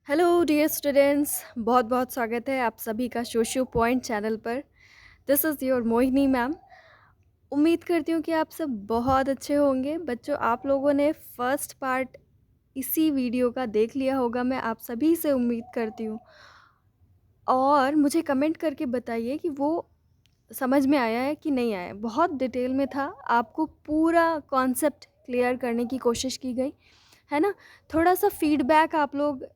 Hello dear students, बहुत बहुत स्वागत है आप सभी का सोशो पॉइंट चैनल पर। This is your Mohini ma'am. उम्मीद करती हूँ कि आप सब बहुत अच्छे होंगे। बच्चों, आप लोगों ने फर्स्ट पार्ट इसी वीडियो का देख लिया होगा, मैं आप सभी से उम्मीद करती हूँ। और मुझे कमेंट करके बताइए कि वो समझ में आया है कि नहीं आया। बहुत डिटेल में था, आपको पूरा कॉन्सेप्ट क्लियर करने की कोशिश की गई है ना। थोड़ा सा फीडबैक आप लोग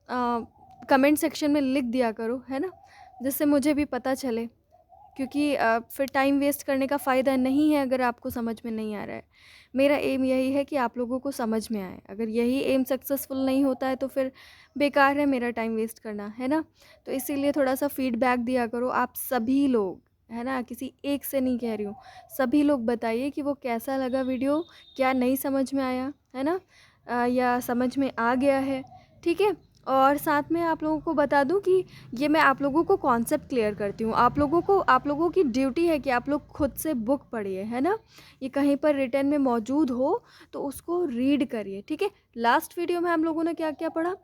कमेंट सेक्शन में लिख दिया करो, है ना, जिससे मुझे भी पता चले। क्योंकि फिर टाइम वेस्ट करने का फ़ायदा नहीं है अगर आपको समझ में नहीं आ रहा है। मेरा एम यही है कि आप लोगों को समझ में आए। अगर यही एम सक्सेसफुल नहीं होता है तो फिर बेकार है मेरा टाइम वेस्ट करना, है ना। तो इसीलिए थोड़ा सा फीडबैक दिया करो आप सभी लोग, है ना। किसी एक से नहीं कह रही हूँ, सभी लोग बताइए कि वो कैसा लगा वीडियो, क्या नहीं समझ में आया, है ना, या समझ में आ गया है। ठीक है। और साथ में आप लोगों को बता दूं कि ये मैं आप लोगों को कॉन्सेप्ट क्लियर करती हूँ। आप लोगों की ड्यूटी है कि आप लोग खुद से बुक पढ़िए, है ना। ये कहीं पर रिटर्न में मौजूद हो तो उसको रीड करिए। ठीक है। लास्ट वीडियो में हम लोगों ने क्या क्या पढ़ा,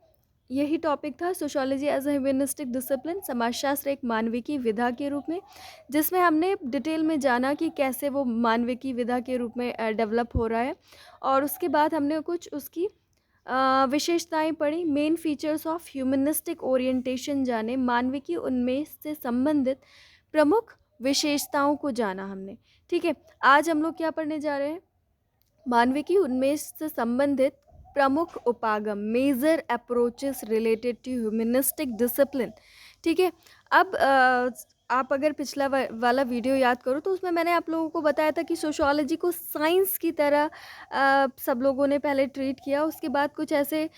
यही टॉपिक था, sociology as a humanistic discipline, समाजशास्त्र एक मानविकी विधा के रूप में, जिसमें हमने डिटेल में जाना कि कैसे वो मानविकी विधा के रूप में डेवलप हो रहा है। और उसके बाद हमने कुछ उसकी विशेषताएं पढ़ी। Main features of humanistic orientation जाने, मानविकी उन्मेष से संबंधित प्रमुख विशेषताओं को जाना हमने। ठीक है। आज हम लोग क्या पढ़ने जा रहे हैं, मानविकी उन्मेष से संबंधित प्रमुख उपागम, major approaches related to humanistic discipline. ठीक है। अब आप अगर पिछला वाला वीडियो याद करो तो उसमें मैंने आप लोगों को बताया था कि सोशियोलॉजी को साइंस की तरह सब लोगों ने पहले ट्रीट किया। उसके बाद कुछ ऐसे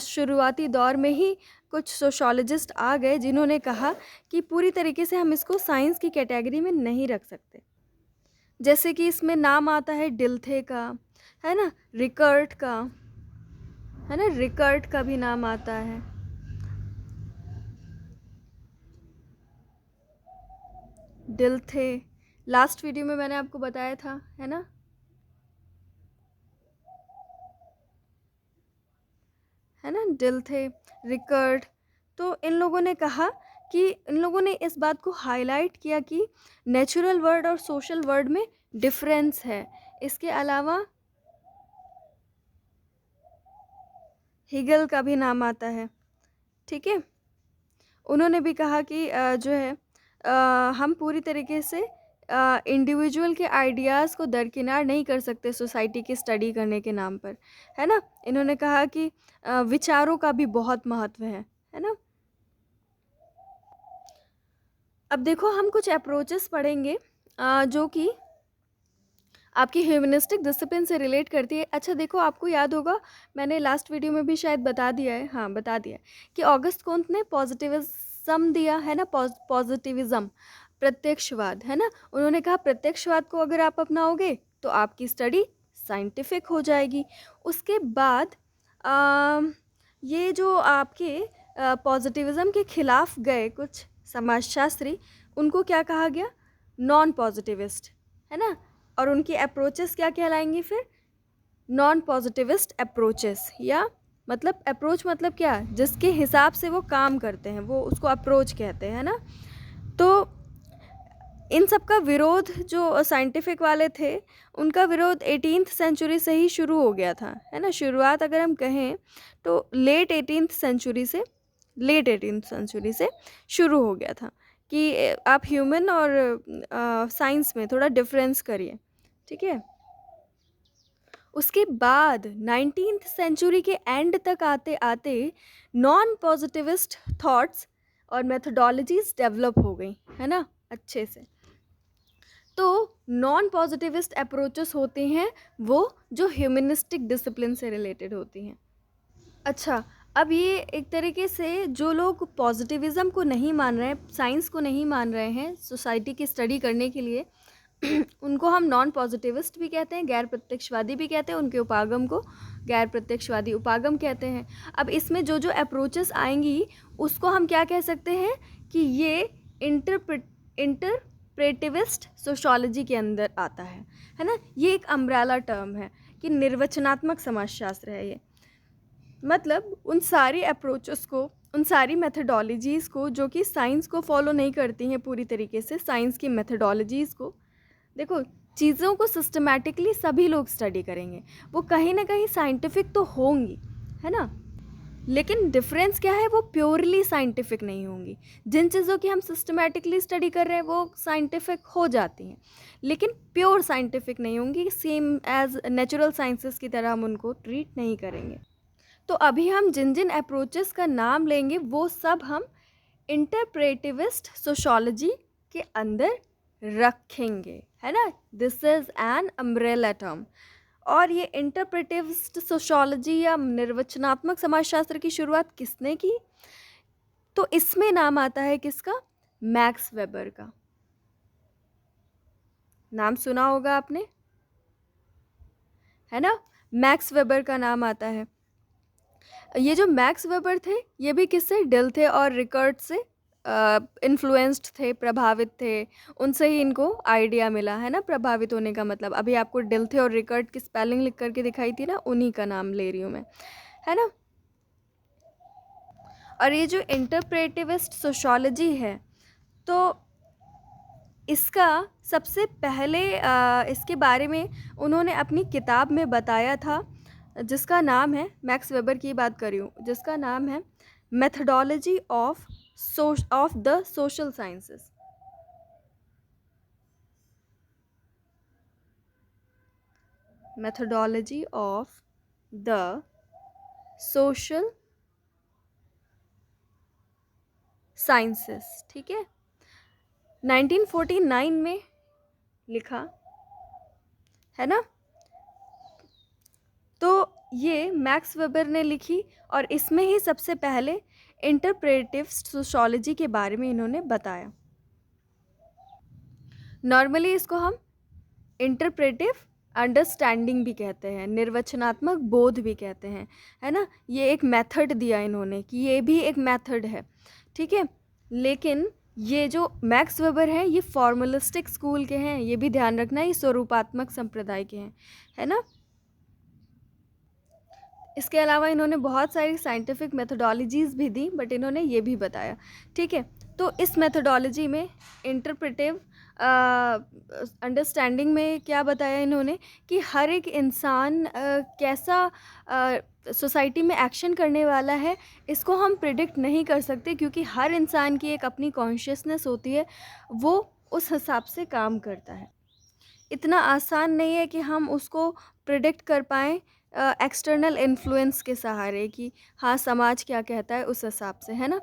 शुरुआती दौर में ही कुछ सोशियोलॉजिस्ट आ गए जिन्होंने कहा कि पूरी तरीके से हम इसको साइंस की कैटेगरी में नहीं रख सकते। जैसे कि इसमें नाम आता है डिल्थे का, है ना, रिकर्ट का, है ना, रिकर्ट का भी नाम आता है, डिल्थे। लास्ट वीडियो में मैंने आपको बताया था, है ना। है ना, डिल्थे, रिकर्ट। तो इन लोगों ने कहा कि इन लोगों ने इस बात को हाईलाइट किया कि नेचुरल वर्ड और सोशल वर्ड में डिफरेंस है। इसके अलावा हिगल का भी नाम आता है। ठीक है। उन्होंने भी कहा कि जो है हम पूरी तरीके से इंडिविजुअल के आइडियाज़ को दरकिनार नहीं कर सकते सोसाइटी की स्टडी करने के नाम पर, है ना। इन्होंने कहा कि विचारों का भी बहुत महत्व है ना। अब देखो, हम कुछ अप्रोचेस पढ़ेंगे जो कि आपकी ह्यूमनिस्टिक डिसिप्लिन से रिलेट करती है। अच्छा देखो, आपको याद होगा मैंने लास्ट वीडियो में भी शायद बता दिया है, हाँ बता दिया है, कि ऑगस्ट कॉन्ट ने पॉजिटिविज्म दिया है ना, पॉजिटिविज्म, प्रत्यक्षवाद, है ना। उन्होंने कहा प्रत्यक्षवाद को अगर आप अपनाओगे तो आपकी स्टडी साइंटिफिक हो जाएगी। उसके बाद ये जो आपके पॉजिटिविज्म के खिलाफ गए कुछ समाजशास्त्री, उनको क्या कहा गया, नॉन पॉजिटिविस्ट, है ना। और उनकी अप्रोचेस क्या कहलाएंगी फिर, नॉन पॉजिटिविस्ट अप्रोचेस। या मतलब अप्रोच मतलब क्या, जिसके हिसाब से वो काम करते हैं वो उसको अप्रोच कहते हैं ना। तो इन सब का विरोध जो साइंटिफिक वाले थे, उनका विरोध 18th सेंचुरी से ही शुरू हो गया था, है ना। शुरुआत अगर हम कहें तो लेट 18th सेंचुरी से शुरू हो गया था कि आप ह्यूमन और साइंस में थोड़ा डिफरेंस करिए। ठीक है। उसके बाद 19th सेंचुरी के एंड तक आते आते नॉन पॉजिटिविस्ट थॉट्स और मेथोडोलॉजीज डेवलप हो गई, है ना, अच्छे से। तो नॉन पॉजिटिविस्ट अप्रोचेस होते हैं वो जो ह्यूमनिस्टिक डिसिप्लिन से रिलेटेड होती हैं। अच्छा, अब ये एक तरीके से जो लोग पॉजिटिविज्म को नहीं मान रहे हैं, साइंस को नहीं मान रहे हैं सोसाइटी की स्टडी करने के लिए, उनको हम नॉन पॉजिटिविस्ट भी कहते हैं, गैर प्रत्यक्षवादी भी कहते हैं। उनके उपागम को गैर प्रत्यक्षवादी उपागम कहते हैं। अब इसमें जो जो अप्रोचेस आएंगी उसको हम क्या कह सकते हैं कि ये इंटरप्रेटिविस्ट सोशोलॉजी के अंदर आता है ना। ये एक अम्ब्रेला टर्म है कि निर्वचनात्मक समाजशास्त्र है ये। मतलब उन सारी अप्रोचेस को, उन सारी मेथडोलॉजीज़ को जो कि साइंस को फॉलो नहीं करती हैं पूरी तरीके से, साइंस की मेथडोलॉजीज़ को। देखो, चीज़ों को सिस्टमैटिकली सभी लोग स्टडी करेंगे, वो कहीं ना कहीं साइंटिफिक तो होंगी, है ना, लेकिन डिफरेंस क्या है, वो प्योरली साइंटिफिक नहीं होंगी। जिन चीज़ों की हम सिस्टमैटिकली स्टडी कर रहे हैं वो साइंटिफिक हो जाती हैं, लेकिन प्योर साइंटिफिक नहीं होंगी, सेम एज नेचुरल साइंसेस की तरह हम उनको ट्रीट नहीं करेंगे। तो अभी हम जिन जिन अप्रोचेस का नाम लेंगे वो सब हम इंटरप्रेटिविस्ट सोशोलॉजी के अंदर रखेंगे, है ना। This is an umbrella term. और ये इंटरप्रेटिविस्ट सोशोलॉजी या निर्वचनात्मक समाजशास्त्र की शुरुआत किसने की? तो इसमें नाम आता है किसका? मैक्स वेबर का। नाम सुना होगा आपने, है ना। मैक्स वेबर का नाम आता है। ये जो मैक्स वेबर थे, ये भी किससे? डिल और रिकर्ट से इन्फ्लुएंस्ड थे, प्रभावित थे। उनसे ही इनको आइडिया मिला, है ना। प्रभावित होने का मतलब, अभी आपको डिल और रिकर्ट की स्पेलिंग लिख करके दिखाई थी ना, उन्हीं का नाम ले रही हूँ मैं, है ना। और ये जो इंटरप्रेटिविस्ट सोशोलॉजी है, तो इसका सबसे पहले इसके बारे में उन्होंने अपनी किताब में बताया था, जिसका नाम है, मैक्स वेबर की बात कर रही हूँ, जिसका नाम है methodology of the social sciences. Methodology of the social sciences, ठीक है, 1949 में लिखा, है ना। तो ये मैक्स वेबर ने लिखी, और इसमें ही सबसे पहले इंटरप्रेटिव सोशोलॉजी के बारे में इन्होंने बताया। नॉर्मली इसको हम इंटरप्रेटिव अंडरस्टैंडिंग भी कहते हैं, निर्वचनात्मक बोध भी कहते हैं, है ना। ये एक मेथड दिया इन्होंने कि ये भी एक मेथड है, ठीक है। लेकिन ये जो मैक्स वेबर हैं, ये फॉर्मलिस्टिक स्कूल के हैं, ये भी ध्यान रखना, ये स्वरूपात्मक संप्रदाय के हैं, है ना। इसके अलावा इन्होंने बहुत सारी साइंटिफिक मेथडोलॉजीज़ भी दी, बट इन्होंने ये भी बताया, ठीक है। तो इस मेथडोलॉजी में इंटरप्रेटिव अंडरस्टैंडिंग में क्या बताया इन्होंने कि हर एक इंसान कैसा सोसाइटी में एक्शन करने वाला है, इसको हम प्रिडिक्ट नहीं कर सकते, क्योंकि हर इंसान की एक अपनी कॉन्शियसनेस होती है, वो उस हिसाब से काम करता है। इतना आसान नहीं है कि हम उसको प्रिडिक्ट कर पाएँ एक्सटर्नल इन्फ्लुएंस के सहारे, कि हाँ, समाज क्या कहता है उस हिसाब से, है ना।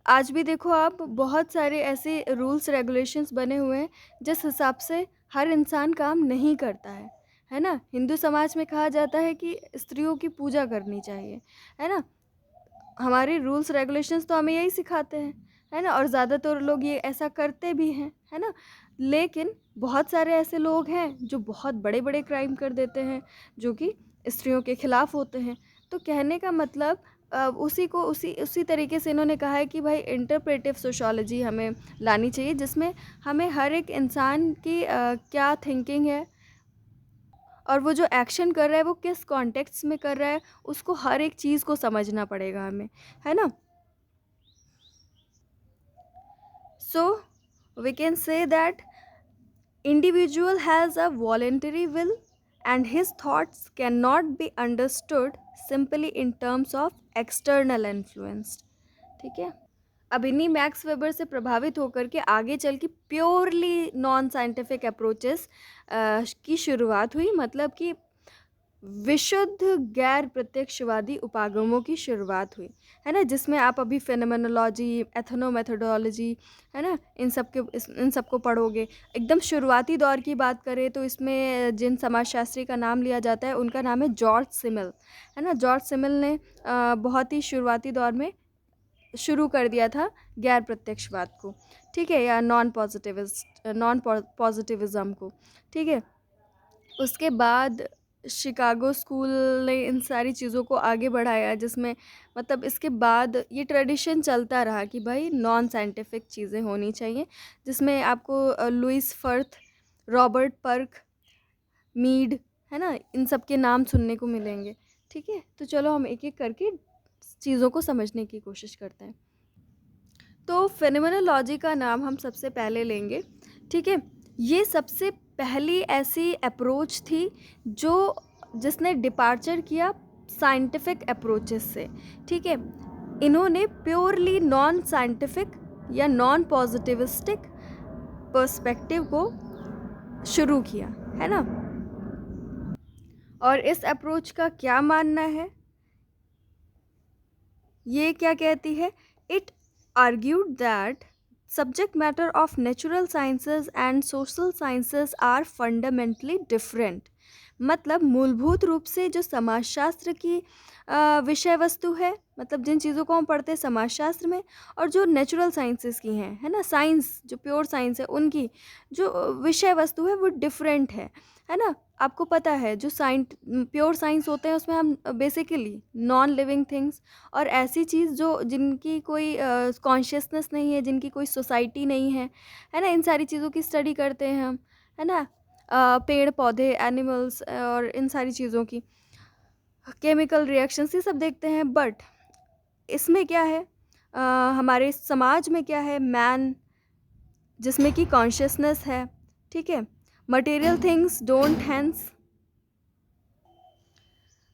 आज भी देखो आप, बहुत सारे ऐसे रूल्स रेगुलेशंस बने हुए हैं जिस हिसाब से हर इंसान काम नहीं करता है ना। हिंदू समाज में कहा जाता है कि स्त्रियों की पूजा करनी चाहिए, है ना। हमारे रूल्स रेगुलेशंस तो हमें यही सिखाते हैं, है ना, और ज़्यादातर लोग ये ऐसा करते भी हैं, है ना। लेकिन बहुत सारे ऐसे लोग हैं जो बहुत बड़े बड़े क्राइम कर देते हैं, जो कि स्त्रियों के खिलाफ होते हैं। तो कहने का मतलब उसी को उसी तरीके से इन्होंने कहा है कि भाई इंटरप्रेटिव सोशोलॉजी हमें लानी चाहिए, जिसमें हमें हर एक इंसान की क्या थिंकिंग है, और वो जो एक्शन कर रहा है वो किस कॉन्टेक्स्ट में कर रहा है, उसको हर एक चीज़ को समझना पड़ेगा हमें, है ना। So we can say that individual has a voluntary will and his thoughts cannot be understood simply in terms of external influence, ठीक है। अब इन्हीं मैक्स वेबर से प्रभावित होकर के आगे चल के प्योरली नॉन साइंटिफिक अप्रोचेस की शुरुआत हुई, मतलब कि विशुद्ध गैर प्रत्यक्षवादी उपागमों की शुरुआत हुई, है ना, जिसमें आप अभी फेनोमेनोलॉजी, एथनोमेथोडोलॉजी, है ना, इन सब को पढ़ोगे। एकदम शुरुआती दौर की बात करें तो इसमें जिन समाजशास्त्री का नाम लिया जाता है उनका नाम है जॉर्ज सिमल, है ना। जॉर्ज सिमल ने बहुत ही शुरुआती दौर में शुरू कर दिया था गैर प्रत्यक्षवाद को, ठीक है, या नॉन पॉजिटिविज्म को, ठीक है। उसके बाद शिकागो स्कूल ने इन सारी चीज़ों को आगे बढ़ाया, जिसमें मतलब इसके बाद ये ट्रेडिशन चलता रहा कि भाई नॉन साइंटिफिक चीज़ें होनी चाहिए, जिसमें आपको Louis Firth, Robert Park, Mead, है ना, इन सब के नाम सुनने को मिलेंगे, ठीक है, तो चलो हम एक-एक करके चीज़ों को समझने की कोशिश करते हैं। तो फेनोमेनोलॉजी का नाम हम सबसे पहले लेंगे, ठीक है? ये सबसे पहली ऐसी अप्रोच थी जो जिसने डिपार्चर किया साइंटिफिक अप्रोचेस से, ठीक है? इन्होंने प्योरली नॉन साइंटिफिक या नॉन पॉजिटिविस्टिक पर्सपेक्टिव को शुरू किया, है ना? और इस अप्रोच का क्या मानना है? ये क्या कहती है? It argued that subject matter of natural sciences and social sciences are fundamentally different. मतलब मूलभूत रूप से जो समाजशास्त्र की विषय वस्तु है, मतलब जिन चीज़ों को हम पढ़ते हैं समाजशास्त्र में, और जो नेचुरल साइंसेस की हैं, है ना, साइंस जो प्योर साइंस है, उनकी जो विषय वस्तु है वो डिफरेंट है ना? आपको पता है जो प्योर साइंस होते हैं उसमें हम बेसिकली नॉन लिविंग थिंग्स और ऐसी चीज़ जो जिनकी कोई कॉन्शियसनेस नहीं है, जिनकी कोई सोसाइटी नहीं है ना? इन सारी चीज़ों की स्टडी करते हैं हम, है ना? पेड़ पौधे, एनिमल्स और इन सारी चीज़ों की केमिकल रिएक्शंस ये सब देखते हैं। बट इसमें क्या है, हमारे समाज में क्या है, मैन जिसमें कि कॉन्शियसनेस है, ठीक है? Material things don't hence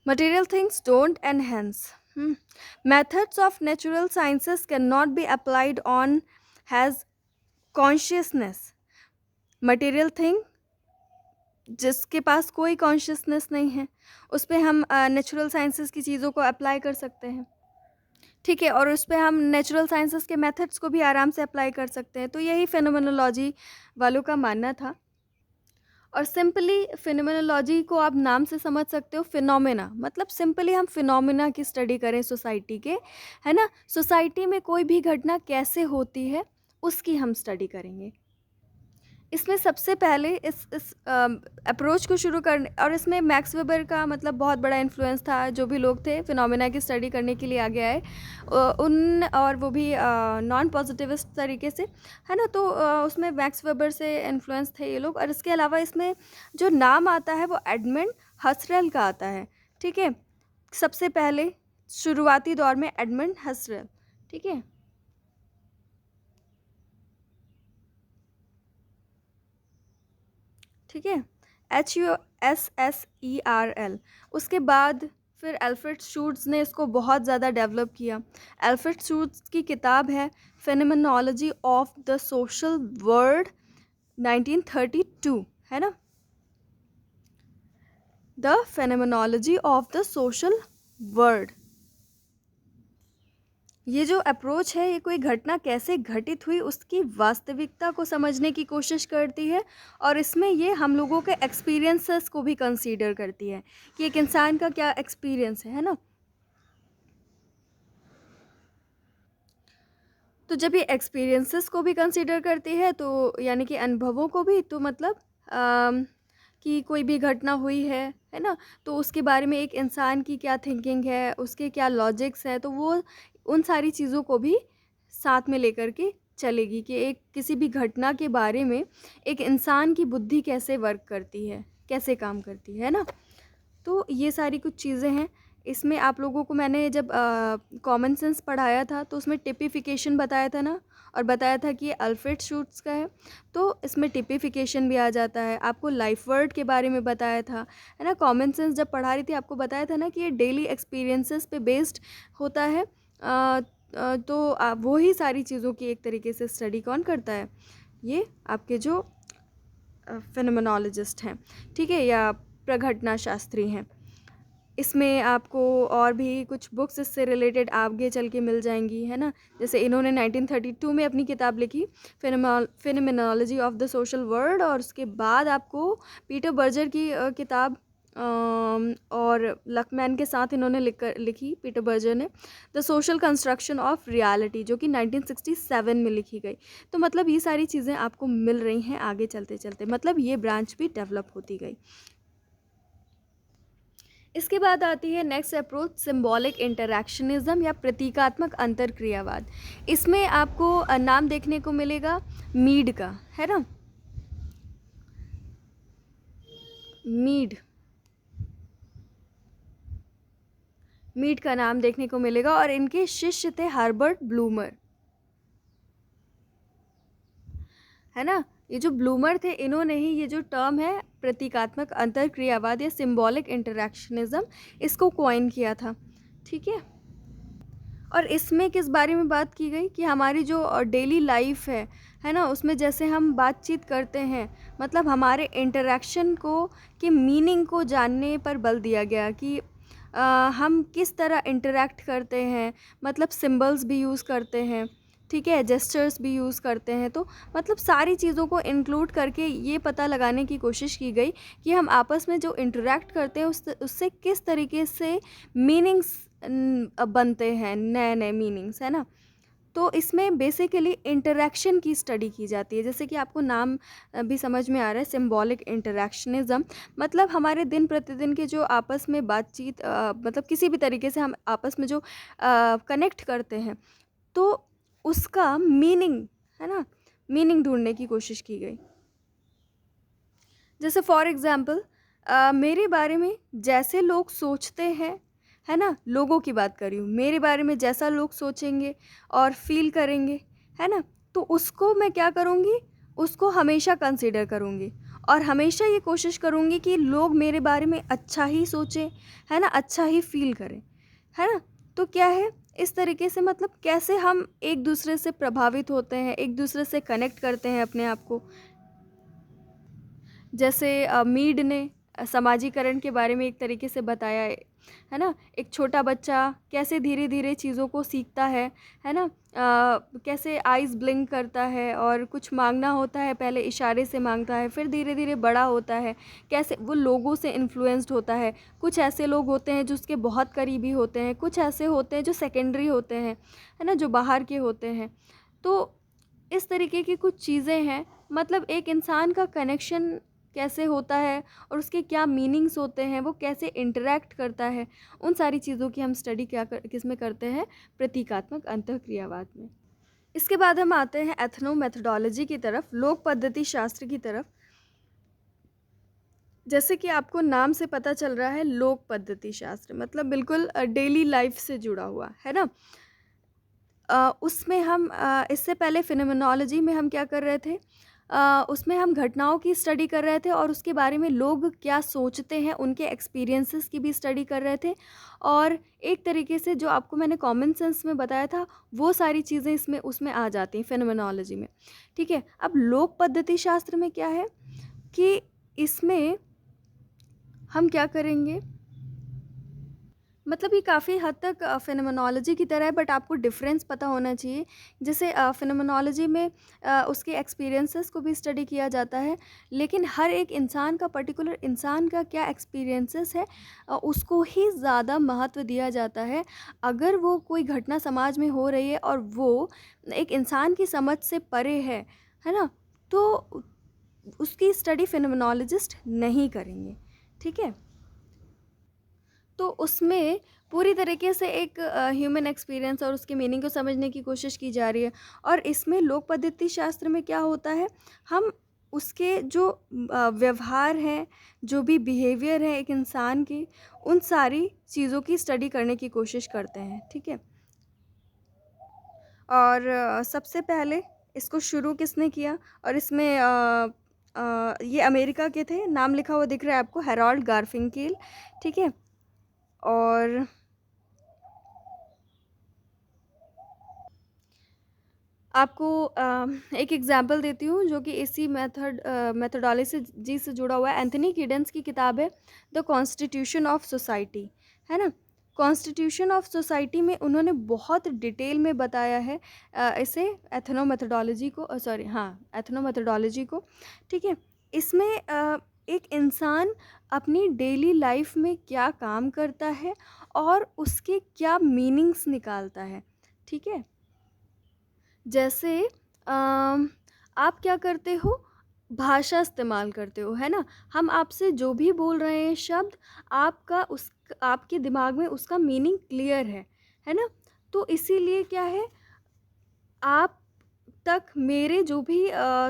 Material things don't enhance. Methods of natural sciences cannot be applied on has consciousness. Material thing जिसके पास कोई कॉन्शियसनेस नहीं है उस पे हम नेचुरल साइंसेस की चीज़ों को अप्लाई कर सकते हैं, ठीक है? और उस पे हम नेचुरल साइंसेस के मेथड्स को भी आराम से अप्लाई कर सकते हैं। तो यही फेनोमेनोलॉजी वालों का मानना था। और सिंपली फिनोमेनोलॉजी को आप नाम से समझ सकते हो, फिनोमेना मतलब सिंपली हम फिनोमेना की स्टडी करें सोसाइटी के, है ना? सोसाइटी में कोई भी घटना कैसे होती है उसकी हम स्टडी करेंगे। इसमें सबसे पहले इस अप्रोच को शुरू करने, और इसमें मैक्स वेबर का मतलब बहुत बड़ा इन्फ्लुएंस था। जो भी लोग थे फिनोमेना की स्टडी करने के लिए आगे आए उन, और वो भी नॉन पॉजिटिविस्ट तरीके से, है ना? तो उसमें मैक्स वेबर से इन्फ्लुएंस थे ये लोग। और इसके अलावा इसमें जो नाम आता है वो एडमंड हसरेल का आता है, ठीक है? सबसे पहले शुरुआती दौर में एडमंड हसरेल, ठीक है? ठीक है, HUSSERL। उसके बाद फिर अल्फ्रेड शूट्स ने इसको बहुत ज़्यादा डेवलप किया। अल्फ्रेड शूट्स की किताब है phenomenology of the social world 1932, है ना? The phenomenology of the social world. ये जो अप्रोच है ये कोई घटना कैसे घटित हुई उसकी वास्तविकता को समझने की कोशिश करती है, और इसमें ये हम लोगों के एक्सपीरियंसेस को भी कंसीडर करती है कि एक इंसान का क्या एक्सपीरियंस है ना? तो जब ये एक्सपीरियंसेस को भी कंसीडर करती है तो यानी कि अनुभवों को भी, तो मतलब कि कोई भी घटना हुई है ना? तो उसके बारे में एक इंसान की क्या थिंकिंग है, उसके क्या लॉजिक्स है, तो वो उन सारी चीज़ों को भी साथ में लेकर के चलेगी कि एक किसी भी घटना के बारे में एक इंसान की बुद्धि कैसे वर्क करती है, कैसे काम करती है ना? तो ये सारी कुछ चीज़ें हैं। इसमें आप लोगों को मैंने जब कॉमन सेंस पढ़ाया था तो उसमें टिपिफिकेशन बताया था ना, और बताया था कि ये अल्फ्रेड शूट्स का है, तो इसमें टिपिफिकेशन भी आ जाता है। आपको लाइफ वर्ड के बारे में बताया था, है ना? कॉमन सेंस जब पढ़ा रही थी आपको बताया था ना कि ये डेली एक्सपीरियंसेस पे बेस्ड होता है। तो वो ही सारी चीज़ों की एक तरीके से स्टडी कौन करता है? ये आपके जो फिनोमेनोलॉजिस्ट हैं, ठीक है, या प्रघटना शास्त्री हैं। इसमें आपको और भी कुछ बुक्स इससे रिलेटेड आगे चल के मिल जाएंगी, है ना? जैसे इन्होंने 1932 में अपनी किताब लिखी phenomenology of the social world, और उसके बाद आपको पीटर बर्जर की किताब और लकमैन के साथ इन्होंने लिखी पीटर बर्जर ने the social construction of reality, जो कि 1967 में लिखी गई। तो मतलब ये सारी चीज़ें आपको मिल रही हैं आगे चलते चलते, मतलब ये ब्रांच भी डेवलप होती गई। इसके बाद आती है नेक्स्ट अप्रोच सिंबॉलिक इंटरैक्शनिज्म या प्रतीकात्मक अंतरक्रियावाद। इसमें आपको नाम देखने को मिलेगा मीड का, है ना? मीड मीड का नाम देखने को मिलेगा और इनके शिष्य थे हर्बर्ट ब्लूमर, है ना। ये जो ब्लूमर थे, इन्होंने ही ये जो टर्म है प्रतीकात्मक अंतर्क्रियावाद या सिंबॉलिक इंटरैक्शनिज्म, इसको कॉइन किया था, ठीक है। और इसमें किस बारे में बात की गई कि हमारी जो डेली लाइफ है ना, उसमें जैसे हम बातचीत करते हैं, मतलब हमारे इंटरेक्शन को कि मीनिंग को जानने पर बल दिया गया कि हम किस तरह इंटरेक्ट करते हैं, मतलब सिंबल्स भी यूज़ करते हैं, ठीक है, जेस्चर्स भी यूज़ करते हैं। तो मतलब सारी चीज़ों को इंक्लूड करके ये पता लगाने की कोशिश की गई कि हम आपस में जो इंटरेक्ट करते हैं उससे किस तरीके से मीनिंग्स बनते हैं, नए नए मीनिंग्स, है ना। तो इसमें बेसिकली इंटरेक्शन की स्टडी की जाती है, जैसे कि आपको नाम भी समझ में आ रहा है, सिंबॉलिक इंटरेक्शनिज्म। मतलब हमारे दिन प्रतिदिन के जो आपस में बातचीत मतलब किसी भी तरीके से हम आपस में जो कनेक्ट करते हैं, तो उसका मीनिंग, है ना, मीनिंग ढूंढने की कोशिश की गई। जैसे फॉर एग्ज़ाम्पल मेरे बारे में जैसे लोग सोचते हैं, है ना, लोगों की बात कर रही हूँ, मेरे बारे में जैसा लोग सोचेंगे और फील करेंगे, है ना, तो उसको मैं क्या करूँगी, उसको हमेशा कंसिडर करूँगी और हमेशा ये कोशिश करूँगी कि लोग मेरे बारे में अच्छा ही सोचें, है ना, अच्छा ही फील करें, है ना। तो क्या है, इस तरीके से मतलब कैसे हम एक दूसरे से प्रभावित होते हैं, एक दूसरे से कनेक्ट करते हैं अपने आप को। जैसे मीड ने समाजीकरण के बारे में एक तरीके से बताया है ना। एक छोटा बच्चा कैसे धीरे धीरे चीज़ों को सीखता है ना। कैसे आइज़ ब्लिंक करता है और कुछ मांगना होता है, पहले इशारे से मांगता है, फिर धीरे धीरे बड़ा होता है, कैसे वो लोगों से इन्फ्लुएंस्ड होता है। कुछ ऐसे लोग होते हैं जो उसके बहुत करीबी होते हैं, कुछ ऐसे होते हैं जो सेकेंडरी होते हैं, है ना, जो बाहर के होते हैं। तो इस तरीके की कुछ चीज़ें हैं, मतलब एक इंसान का कनेक्शन कैसे होता है और उसके क्या मीनिंग्स होते हैं, वो कैसे इंटरेक्ट करता है, उन सारी चीज़ों की हम स्टडी किस में करते हैं, प्रतीकात्मक अंतःक्रियावाद में। इसके बाद हम आते हैं एथनो मेथोडोलॉजी की तरफ, लोक पद्धति शास्त्र की तरफ। जैसे कि आपको नाम से पता चल रहा है, लोक पद्धति शास्त्र मतलब बिल्कुल डेली लाइफ से जुड़ा हुआ, है ना। उसमें हम इससे पहले फिनोमेनोलॉजी में हम क्या कर रहे थे, उसमें हम घटनाओं की स्टडी कर रहे थे और उसके बारे में लोग क्या सोचते हैं, उनके एक्सपीरियंसेस की भी स्टडी कर रहे थे। और एक तरीके से जो आपको मैंने कॉमन सेंस में बताया था, वो सारी चीज़ें इसमें उसमें आ जाती हैं फिनोमेनोलॉजी में, ठीक है। अब लोक पद्धति शास्त्र में क्या है कि इसमें हम क्या करेंगे, मतलब ये काफ़ी हद तक फ़िनोमेनोलॉजी की तरह है, बट आपको डिफरेंस पता होना चाहिए। जैसे फ़िनोमेनोलॉजी में उसके एक्सपीरियंसेस को भी स्टडी किया जाता है, लेकिन हर एक इंसान का, पर्टिकुलर इंसान का क्या एक्सपीरियंसेस है, उसको ही ज़्यादा महत्व दिया जाता है। अगर वो कोई घटना समाज में हो रही है और वो एक इंसान की समझ से परे है ना, तो उसकी स्टडी फ़िनोमेनोलॉजिस्ट नहीं करेंगे, ठीक है। तो उसमें पूरी तरीके से एक ह्यूमन एक्सपीरियंस और उसके मीनिंग को समझने की कोशिश की जा रही है। और इसमें लोक पद्धति शास्त्र में क्या होता है, हम उसके जो व्यवहार हैं, जो भी बिहेवियर है एक इंसान की, उन सारी चीज़ों की स्टडी करने की कोशिश करते हैं, ठीक है। और सबसे पहले इसको शुरू किसने किया, और इसमें ये अमेरिका के थे, नाम लिखा हुआ दिख रहा है आपको, हेरोल्ड गारफिंकेल, ठीक है। और आपको एक एग्जांपल देती हूँ जो कि इसी मेथोडोलॉजी से जुड़ा हुआ है। एंथनी गिडेंस की किताब है द कॉन्स्टिट्यूशन ऑफ सोसाइटी, है ना। कॉन्स्टिट्यूशन ऑफ सोसाइटी में उन्होंने बहुत डिटेल में बताया है इसे, एथनो मेथोडोलॉजी को, सॉरी हाँ, एथनो मेथोडोलॉजी को, ठीक है। इसमें एक इंसान अपनी डेली लाइफ में क्या काम करता है और उसके क्या मीनिंग्स निकालता है, ठीक है। जैसे आप क्या करते हो, भाषा इस्तेमाल करते हो, है ना। हम आपसे जो भी बोल रहे हैं शब्द, आपका उस आपके दिमाग में उसका मीनिंग क्लियर है ना। तो इसीलिए क्या है, आप तक मेरे जो भी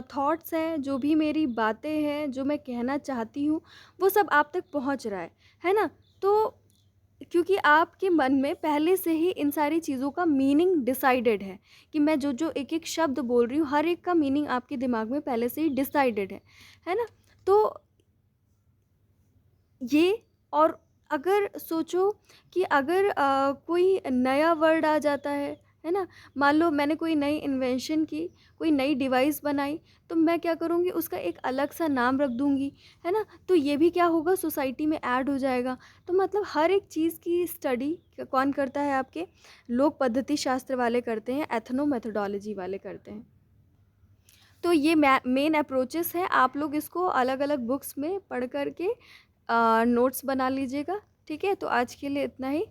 थॉट्स हैं, जो भी मेरी बातें हैं, जो मैं कहना चाहती हूँ, वो सब आप तक पहुँच रहा है ना। तो क्योंकि आपके मन में पहले से ही इन सारी चीज़ों का मीनिंग डिसाइडेड है कि मैं जो एक-एक शब्द बोल रही हूँ, हर एक का मीनिंग आपके दिमाग में पहले से ही डिसाइडेड है ना? तो ये और अगर सोचो कि अगर कोई नया वर्ड आ जाता है ना? मान लो मैंने कोई नई इन्वेंशन की, कोई नई डिवाइस बनाई, तो मैं क्या करूँगी उसका एक अलग-सा नाम रख दूँगी, है ना? तो ये भी क्या होगा सोसाइटी में ऐड हो जाएगा। तो मतलब हर एक चीज़ की स्टडी कौन करता है आपके लोक पद्धति शास्त्र वाले करते हैं, एथनो मेथोडोलॉजी वाले करते हैं। तो ये मेन अप्रोचेस हैं, आप लोग इसको अलग-अलग बुक्स में पढ़ कर के नोट्स बना लीजिएगा, ठीक है? तो आज के लिए इतना ही।